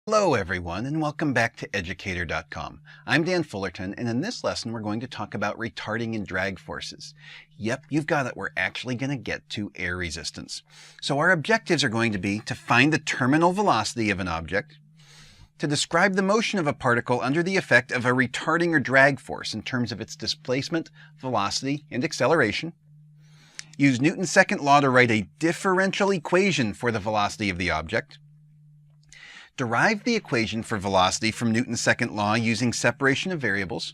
Hello everyone and welcome back to Educator.com. I'm Dan Fullerton and in this lesson we're going to talk about retarding and drag forces. Yep, you've got it. We're actually going to get to air resistance. So our objectives are going to be to find the terminal velocity of an object, to describe the motion of a particle under the effect of a retarding or drag force in terms of its displacement, velocity, and acceleration, use Newton's second law to write a differential equation for the velocity of the object, derive the equation for velocity from Newton's second law using separation of variables,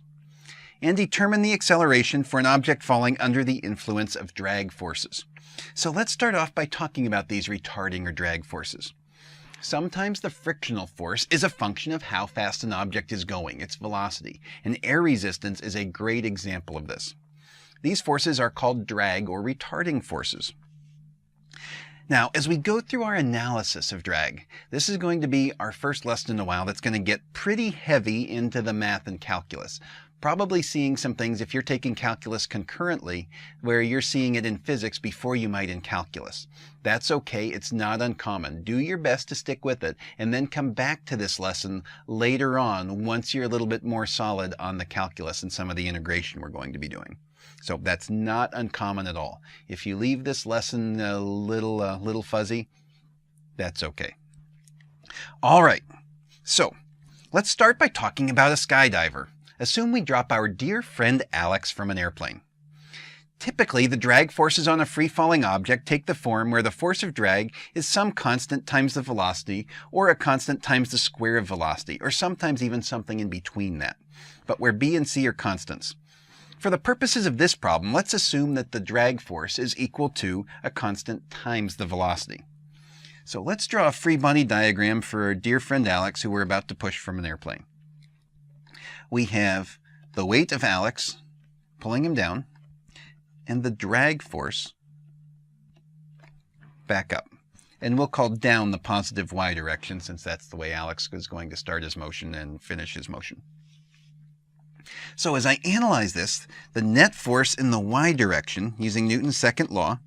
and determine the acceleration for an object falling under the influence of drag forces. So let's start off by talking about these retarding or drag forces. Sometimes the frictional force is a function of how fast an object is going, its velocity, and air resistance is a great example of this. These forces are called drag or retarding forces. Now, as we go through our analysis of drag, this is going to be our first lesson in a while that's going to get pretty heavy into the math and calculus. Probably seeing some things, if you're taking calculus concurrently, where you're seeing it in physics before you might in calculus. That's okay, it's not uncommon. Do your best to stick with it, and then come back to this lesson later on once you're a little bit more solid on the calculus and some of the integration we're going to be doing. So that's not uncommon at all. If you leave this lesson a little fuzzy, that's okay. All right, so let's start by talking about a skydiver. Assume we drop our dear friend Alex from an airplane. Typically, the drag forces on a free-falling object take the form where the force of drag is some constant times the velocity, or a constant times the square of velocity, or sometimes even something in between that, but where B and C are constants. For the purposes of this problem, let's assume that the drag force is equal to a constant times the velocity. So let's draw a free body diagram for our dear friend Alex, who we're about to push from an airplane. We have the weight of Alex pulling him down and the drag force back up. And we'll call down the positive y direction since that's the way Alex is going to start his motion and finish his motion. So as I analyze this, the net force in the y direction, using Newton's second law,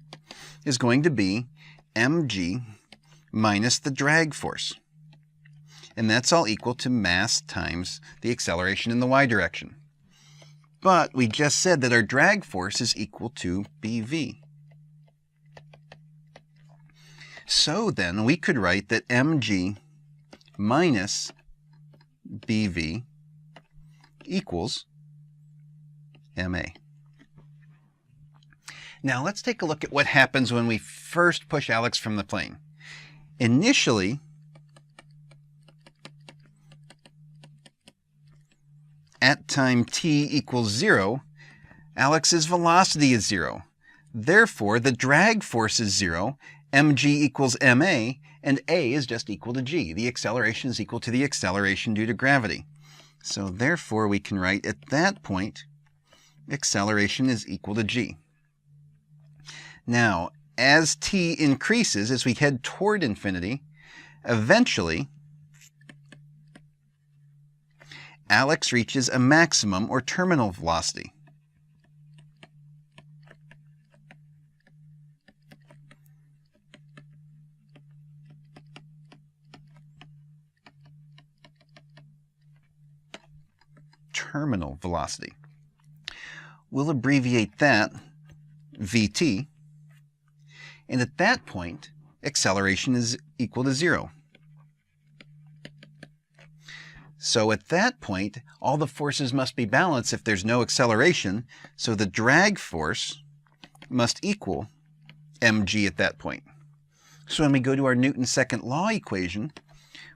is going to be mg minus the drag force. And that's all equal to mass times the acceleration in the y direction. But we just said that our drag force is equal to bv. So then we could write that mg minus bv equals ma. Now let's take a look at what happens when we first push Alex from the plane. Initially, at time t equals 0, Alex's velocity is 0. Therefore, the drag force is 0, mg equals ma, and a is just equal to g. The acceleration is equal to the acceleration due to gravity. So therefore, we can write at that point, acceleration is equal to g. Now, as t increases, as we head toward infinity, eventually, Alex reaches a maximum or terminal velocity. Terminal velocity. We'll abbreviate that Vt, and at that point, acceleration is equal to 0. So at that point, all the forces must be balanced if there's no acceleration, so the drag force must equal mg at that point. So when we go to our Newton's second law equation,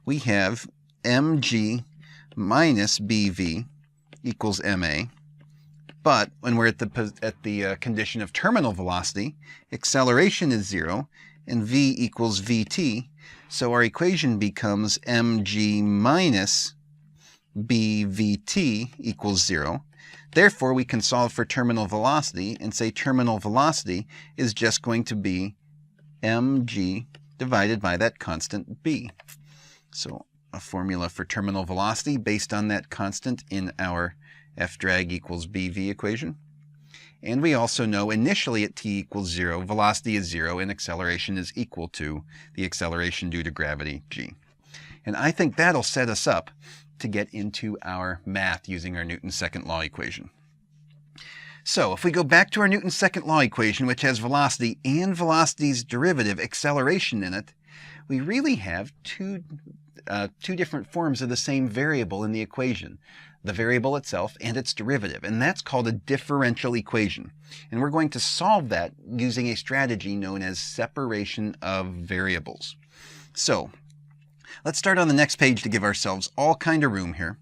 we have mg minus bv equals ma, but when we're at the condition of terminal velocity, acceleration is 0 and v equals vt, so our equation becomes mg minus bvt equals 0. Therefore, we can solve for terminal velocity and say terminal velocity is just going to be mg divided by that constant b. So a formula for terminal velocity based on that constant in our F drag equals bv equation. And we also know initially at t equals 0, velocity is 0 and acceleration is equal to the acceleration due to gravity, g. And I think that'll set us up to get into our math using our Newton's second law equation. So if we go back to our Newton's second law equation, which has velocity and velocity's derivative, acceleration, in it, we really have two different forms of the same variable in the equation, the variable itself and its derivative, and that's called a differential equation. And we're going to solve that using a strategy known as separation of variables. So let's start on the next page to give ourselves all kind of room here.